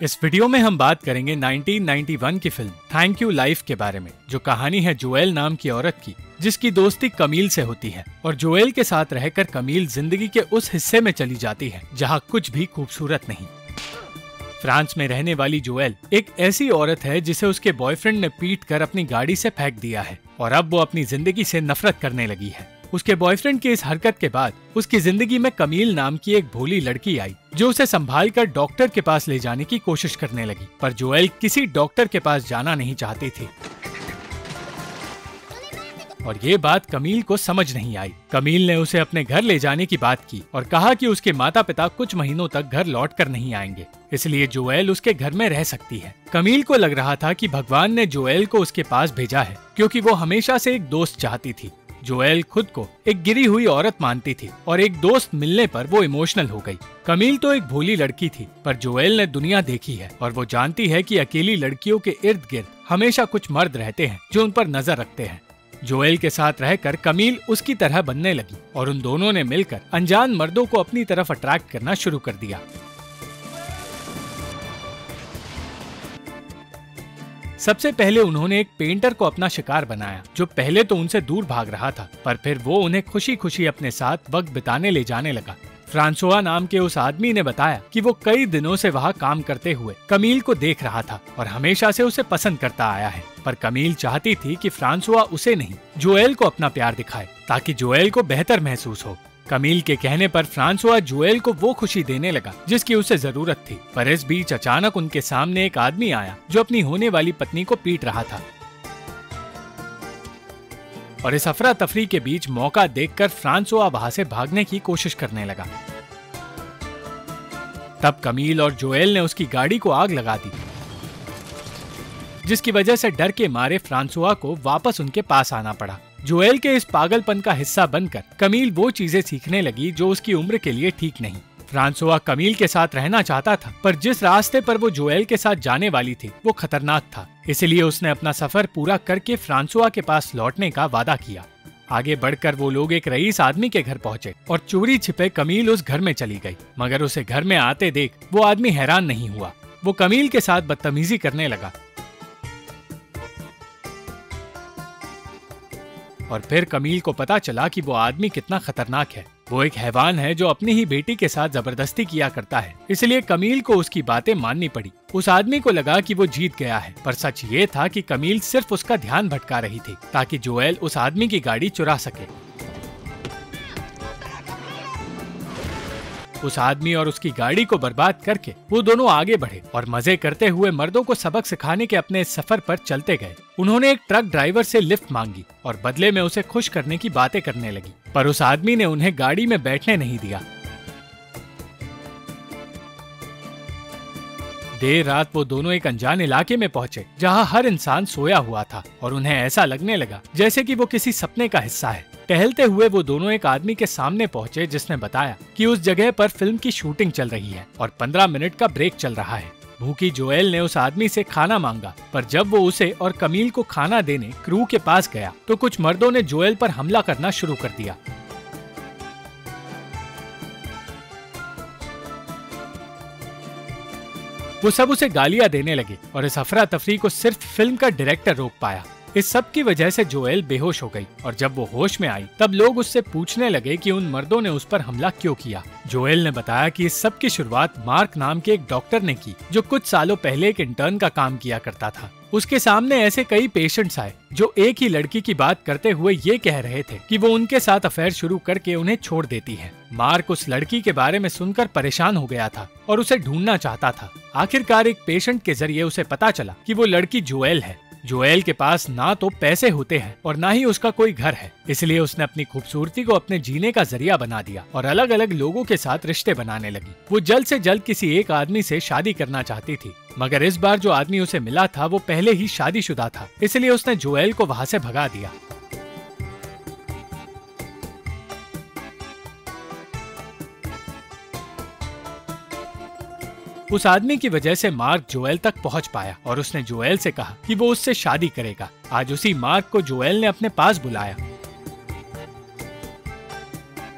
इस वीडियो में हम बात करेंगे 1991 की फिल्म थैंक यू लाइफ के बारे में, जो कहानी है जोएल नाम की औरत की जिसकी दोस्ती कमील से होती है और जोएल के साथ रहकर कमील जिंदगी के उस हिस्से में चली जाती है जहां कुछ भी खूबसूरत नहीं। फ्रांस में रहने वाली जोएल एक ऐसी औरत है जिसे उसके बॉयफ्रेंड ने पीट कर अपनी गाड़ी से फेंक दिया है और अब वो अपनी जिंदगी से नफरत करने लगी है। उसके बॉयफ्रेंड की इस हरकत के बाद उसकी जिंदगी में कमील नाम की एक भोली लड़की आई जो उसे संभाल कर डॉक्टर के पास ले जाने की कोशिश करने लगी, पर जोएल किसी डॉक्टर के पास जाना नहीं चाहती थी और ये बात कमील को समझ नहीं आई। कमील ने उसे अपने घर ले जाने की बात की और कहा कि उसके माता पिता कुछ महीनों तक घर लौट कर नहीं आएंगे, इसलिए जोएल उसके घर में रह सकती है। कमील को लग रहा था कि भगवान ने जोएल को उसके पास भेजा है क्योंकि वो हमेशा से एक दोस्त चाहती थी। जोएल खुद को एक गिरी हुई औरत मानती थी और एक दोस्त मिलने पर वो इमोशनल हो गई। कमील तो एक भोली लड़की थी, पर जोएल ने दुनिया देखी है और वो जानती है कि अकेली लड़कियों के इर्द गिर्द हमेशा कुछ मर्द रहते हैं जो उन पर नजर रखते हैं। जोएल के साथ रहकर कमील उसकी तरह बनने लगी और उन दोनों ने मिलकर अनजान मर्दों को अपनी तरफ अट्रैक्ट करना शुरू कर दिया। सबसे पहले उन्होंने एक पेंटर को अपना शिकार बनाया जो पहले तो उनसे दूर भाग रहा था, पर फिर वो उन्हें खुशी खुशी अपने साथ वक्त बिताने ले जाने लगा। फ्रांसुआ नाम के उस आदमी ने बताया कि वो कई दिनों से वहाँ काम करते हुए कमील को देख रहा था और हमेशा से उसे पसंद करता आया है, पर कमील चाहती थी कि फ्रांसुआ उसे नहीं जोएल को अपना प्यार दिखाए ताकि जोएल को बेहतर महसूस हो। कमील के कहने पर फ्रांसुआ जोएल को वो खुशी देने लगा जिसकी उसे जरूरत थी, पर इस बीच अचानक उनके सामने एक आदमी आया जो अपनी होने वाली पत्नी को पीट रहा था और इस अफरा तफरी के बीच मौका देखकर फ्रांसुआ वहां से भागने की कोशिश करने लगा। तब कमील और जोएल ने उसकी गाड़ी को आग लगा दी, जिसकी वजह से डर के मारे फ्रांसुआ को वापस उनके पास आना पड़ा। जोएल के इस पागलपन का हिस्सा बनकर कमील वो चीजें सीखने लगी जो उसकी उम्र के लिए ठीक नहीं। फ्रांसुआ कमील के साथ रहना चाहता था, पर जिस रास्ते पर वो जोएल के साथ जाने वाली थी वो खतरनाक था, इसलिए उसने अपना सफर पूरा करके फ्रांसुआ के पास लौटने का वादा किया। आगे बढ़कर वो लोग एक रईस आदमी के घर पहुंचे और चोरी छिपे कमील उस घर में चली गई, मगर उसे घर में आते देख वो आदमी हैरान नहीं हुआ। वो कमील के साथ बदतमीजी करने लगा और फिर कमील को पता चला कि वो आदमी कितना खतरनाक है। वो एक हैवान है जो अपनी ही बेटी के साथ जबरदस्ती किया करता है, इसलिए कमील को उसकी बातें माननी पड़ी। उस आदमी को लगा कि वो जीत गया है, पर सच ये था कि कमील सिर्फ उसका ध्यान भटका रही थी ताकि जोएल उस आदमी की गाड़ी चुरा सके। उस आदमी और उसकी गाड़ी को बर्बाद करके वो दोनों आगे बढ़े और मजे करते हुए मर्दों को सबक सिखाने के अपने सफर पर चलते गए। उन्होंने एक ट्रक ड्राइवर से लिफ्ट मांगी और बदले में उसे खुश करने की बातें करने लगी, पर उस आदमी ने उन्हें गाड़ी में बैठने नहीं दिया। देर रात वो दोनों एक अनजान इलाके में पहुंचे जहां हर इंसान सोया हुआ था और उन्हें ऐसा लगने लगा जैसे कि वो किसी सपने का हिस्सा है। टहलते हुए वो दोनों एक आदमी के सामने पहुंचे जिसने बताया कि उस जगह पर फिल्म की शूटिंग चल रही है और 15 मिनट का ब्रेक चल रहा है। भूखी जोएल ने उस आदमी से खाना मांगा, पर जब वो उसे और कमील को खाना देने क्रू के पास गया तो कुछ मर्दों ने जोएल पर हमला करना शुरू कर दिया। वो सब उसे गालियां देने लगे और इस अफरा तफरी को सिर्फ फिल्म का डायरेक्टर रोक पाया। इस सब की वजह से जोएल बेहोश हो गई और जब वो होश में आई तब लोग उससे पूछने लगे कि उन मर्दों ने उस पर हमला क्यों किया। जोएल ने बताया कि इस सब की शुरुआत मार्क नाम के एक डॉक्टर ने की जो कुछ सालों पहले एक इंटर्न का काम किया करता था। उसके सामने ऐसे कई पेशेंट्स आए जो एक ही लड़की की बात करते हुए ये कह रहे थे कि वो उनके साथ अफेयर शुरू करके उन्हें छोड़ देती है। मार्क उस लड़की के बारे में सुनकर परेशान हो गया था और उसे ढूंढना चाहता था। आखिरकार एक पेशेंट के जरिए उसे पता चला कि वो लड़की जोएल है। जोएल के पास ना तो पैसे होते हैं और ना ही उसका कोई घर है, इसलिए उसने अपनी खूबसूरती को अपने जीने का जरिया बना दिया और अलग अलग लोगों के साथ रिश्ते बनाने लगी। वो जल्द से जल्द किसी एक आदमी से शादी करना चाहती थी, मगर इस बार जो आदमी उसे मिला था वो पहले ही शादीशुदा था, इसलिए उसने जोएल को वहाँ से भगा दिया। उस आदमी की वजह से मार्क जोएल तक पहुंच पाया और उसने जोएल से कहा कि वो उससे शादी करेगा। आज उसी मार्क को जोएल ने अपने पास बुलाया,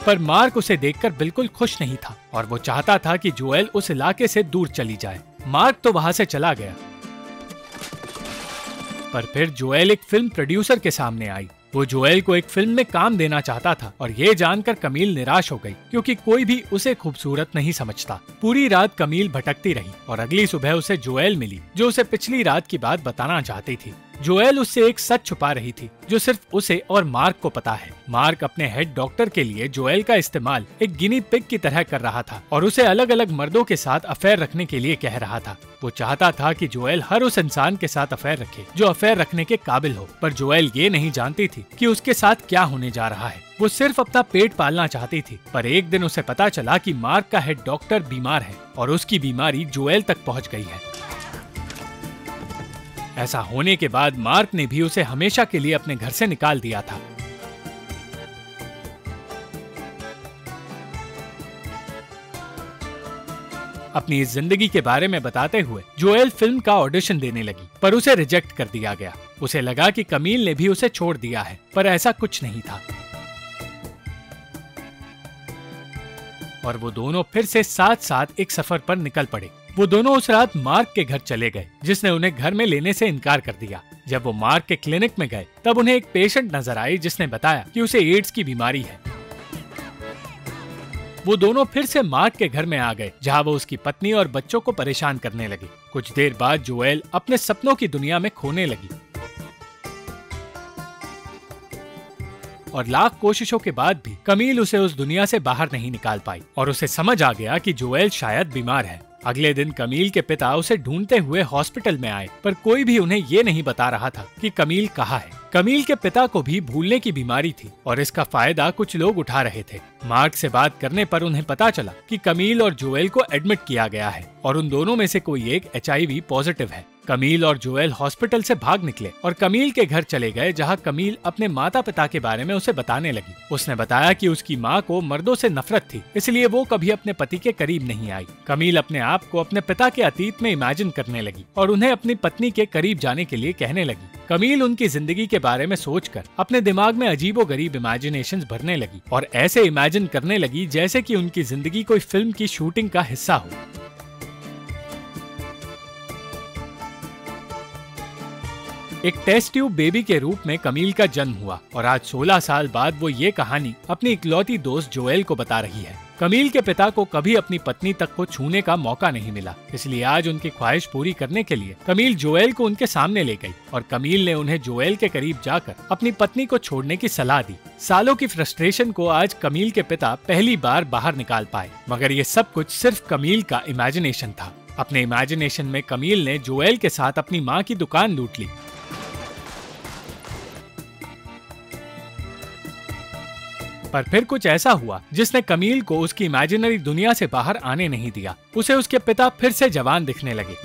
पर मार्क उसे देखकर बिल्कुल खुश नहीं था और वो चाहता था कि जोएल उस इलाके से दूर चली जाए। मार्क तो वहां से चला गया। पर फिर जोएल एक फिल्म प्रोड्यूसर के सामने आई। वो जोएल को एक फिल्म में काम देना चाहता था और ये जानकर कमील निराश हो गई, क्योंकि कोई भी उसे खूबसूरत नहीं समझता। पूरी रात कमील भटकती रही और अगली सुबह उसे जोएल मिली, जो उसे पिछली रात की बात बताना चाहती थी। जोएल उससे एक सच छुपा रही थी जो सिर्फ उसे और मार्क को पता है। मार्क अपने हेड डॉक्टर के लिए जोएल का इस्तेमाल एक गिनी पिग की तरह कर रहा था और उसे अलग अलग मर्दों के साथ अफेयर रखने के लिए कह रहा था। वो चाहता था कि जोएल हर उस इंसान के साथ अफेयर रखे जो अफेयर रखने के काबिल हो, पर जोएल ये नहीं जानती थी कि उसके साथ क्या होने जा रहा है। वो सिर्फ अपना पेट पालना चाहती थी। पर एक दिन उसे पता चला कि मार्क का हेड डॉक्टर बीमार है और उसकी बीमारी जोएल तक पहुंच गई है। ऐसा होने के बाद मार्क ने भी उसे हमेशा के लिए अपने घर से निकाल दिया था। अपनी इस जिंदगी के बारे में बताते हुए जोएल फिल्म का ऑडिशन देने लगी, पर उसे रिजेक्ट कर दिया गया। उसे लगा कि कमील ने भी उसे छोड़ दिया है, पर ऐसा कुछ नहीं था। और वो दोनों फिर से साथ साथ एक सफर पर निकल पड़े। वो दोनों उस रात मार्क के घर चले गए, जिसने उन्हें घर में लेने से इनकार कर दिया। जब वो मार्क के क्लिनिक में गए तब उन्हें एक पेशेंट नजर आई जिसने बताया कि उसे एड्स की बीमारी है। वो दोनों फिर से मार्क के घर में आ गए, जहां वो उसकी पत्नी और बच्चों को परेशान करने लगे। कुछ देर बाद जोएल अपने सपनों की दुनिया में खोने लगी और लाख कोशिशों के बाद भी कमील उसे उस दुनिया से बाहर नहीं निकाल पाई और उसे समझ आ गया कि जोएल शायद बीमार है। अगले दिन कमील के पिता उसे ढूंढते हुए हॉस्पिटल में आए, पर कोई भी उन्हें ये नहीं बता रहा था कि कमील कहाँ है। कमील के पिता को भी भूलने की बीमारी थी और इसका फायदा कुछ लोग उठा रहे थे। मार्क से बात करने पर उन्हें पता चला कि कमील और जोएल को एडमिट किया गया है और उन दोनों में से कोई एक HIV पॉजिटिव है। कमील और जोएल हॉस्पिटल से भाग निकले और कमील के घर चले गए, जहां कमील अपने माता पिता के बारे में उसे बताने लगी। उसने बताया कि उसकी माँ को मर्दों से नफरत थी, इसलिए वो कभी अपने पति के करीब नहीं आई। कमील अपने आप को अपने पिता के अतीत में इमेजिन करने लगी और उन्हें अपनी पत्नी के करीब जाने के लिए कहने लगी। कमील उनकी जिंदगी के बारे में सोचकर अपने दिमाग में अजीबोगरीब इमेजिनेशंस भरने लगी और ऐसे इमेजिन करने लगी जैसे कि उनकी जिंदगी कोई फिल्म की शूटिंग का हिस्सा हो। एक टेस्ट ट्यूब बेबी के रूप में कमील का जन्म हुआ और आज 16 साल बाद वो ये कहानी अपनी इकलौती दोस्त जोएल को बता रही है। कमील के पिता को कभी अपनी पत्नी तक को छूने का मौका नहीं मिला, इसलिए आज उनकी ख्वाहिश पूरी करने के लिए कमील जोएल को उनके सामने ले गई और कमील ने उन्हें जोएल के करीब जाकर अपनी पत्नी को छोड़ने की सलाह दी। सालों की फ्रस्ट्रेशन को आज कमील के पिता पहली बार बाहर निकाल पाए, मगर ये सब कुछ सिर्फ कमील का इमेजिनेशन था। अपने इमेजिनेशन में कमील ने जोएल के साथ अपनी माँ की दुकान लूट ली। पर फिर कुछ ऐसा हुआ जिसने कमील को उसकी इमेजिनरी दुनिया से बाहर आने नहीं दिया। उसे उसके पिता फिर से जवान दिखने लगे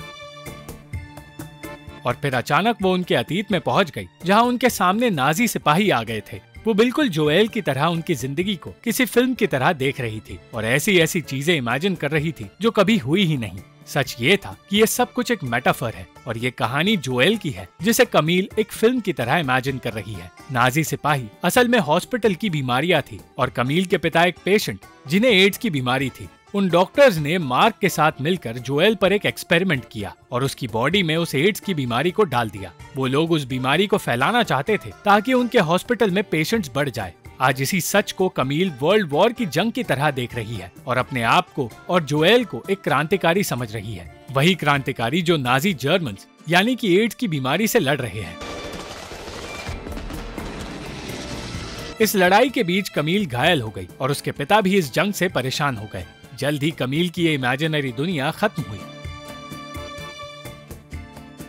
और फिर अचानक वो उनके अतीत में पहुंच गई, जहां उनके सामने नाजी सिपाही आ गए थे। वो बिल्कुल जोएल की तरह उनकी जिंदगी को किसी फिल्म की तरह देख रही थी और ऐसी ऐसी चीजें इमेजिन कर रही थी जो कभी हुई ही नहीं। सच ये था कि ये सब कुछ एक मेटाफर है और ये कहानी जोएल की है, जिसे कमील एक फिल्म की तरह इमेजिन कर रही है। नाजी सिपाही असल में हॉस्पिटल की बीमारियां थी और कमील के पिता एक पेशेंट जिन्हें एड्स की बीमारी थी। उन डॉक्टर्स ने मार्क के साथ मिलकर जोएल पर एक एक्सपेरिमेंट किया और उसकी बॉडी में उस एड्स की बीमारी को डाल दिया। वो लोग उस बीमारी को फैलाना चाहते थे ताकि उनके हॉस्पिटल में पेशेंट्स बढ़ जाए। आज इसी सच को कमील वर्ल्ड वॉर की जंग की तरह देख रही है और अपने आप को और जोएल को एक क्रांतिकारी समझ रही है। वही क्रांतिकारी जो नाजी जर्मन्स यानी कि एड्स की बीमारी से लड़ रहे हैं। इस लड़ाई के बीच कमील घायल हो गई और उसके पिता भी इस जंग से परेशान हो गए। जल्द ही कमील की ये इमेजिनरी दुनिया खत्म हुई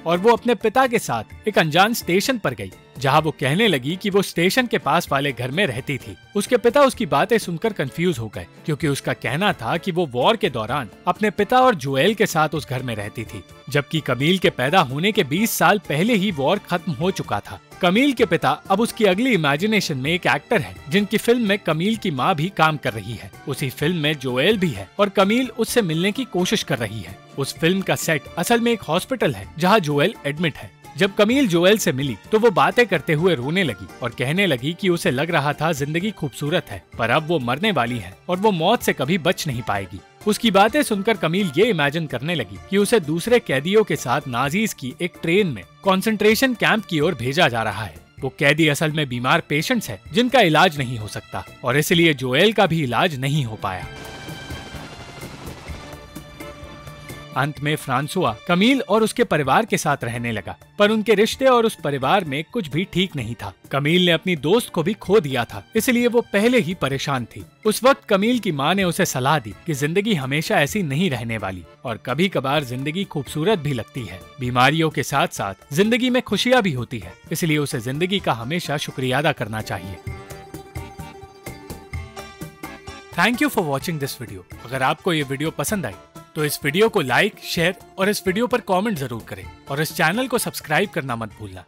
और वो अपने पिता के साथ एक अनजान स्टेशन पर गई, जहां वो कहने लगी कि वो स्टेशन के पास वाले घर में रहती थी। उसके पिता उसकी बातें सुनकर कंफ्यूज हो गए, क्योंकि उसका कहना था कि वो वॉर के दौरान अपने पिता और जोएल के साथ उस घर में रहती थी, जबकि कमील के पैदा होने के 20 साल पहले ही वॉर खत्म हो चुका था। कमील के पिता अब उसकी अगली इमेजिनेशन में एक एक्टर है, जिनकी फिल्म में कमील की माँ भी काम कर रही है। उसी फिल्म में जोएल भी है और कमील उससे मिलने की कोशिश कर रही है। उस फिल्म का सेट असल में एक हॉस्पिटल है, जहाँ जोएल एडमिट है। जब कमील जोएल से मिली तो वो बातें करते हुए रोने लगी और कहने लगी कि उसे लग रहा था जिंदगी खूबसूरत है, पर अब वो मरने वाली है और वो मौत से कभी बच नहीं पाएगी। उसकी बातें सुनकर कमील ये इमेजिन करने लगी कि उसे दूसरे कैदियों के साथ नाजीज की एक ट्रेन में कंसंट्रेशन कैंप की ओर भेजा जा रहा है। वो कैदी असल में बीमार पेशेंट्स हैं जिनका इलाज नहीं हो सकता और इसलिए जोएल का भी इलाज नहीं हो पाया। अंत में फ्रांसुआ कमील और उसके परिवार के साथ रहने लगा, पर उनके रिश्ते और उस परिवार में कुछ भी ठीक नहीं था। कमील ने अपनी दोस्त को भी खो दिया था, इसलिए वो पहले ही परेशान थी। उस वक्त कमील की माँ ने उसे सलाह दी कि जिंदगी हमेशा ऐसी नहीं रहने वाली और कभी कभार जिंदगी खूबसूरत भी लगती है। बीमारियों के साथ साथ जिंदगी में खुशियाँ भी होती है, इसलिए उसे जिंदगी का हमेशा शुक्रिया अदा करना चाहिए। Thank you for watching this video. अगर आपको ये वीडियो पसंद आई तो इस वीडियो को लाइक, शेयर और इस वीडियो पर कमेंट जरूर करें और इस चैनल को सब्सक्राइब करना मत भूलना।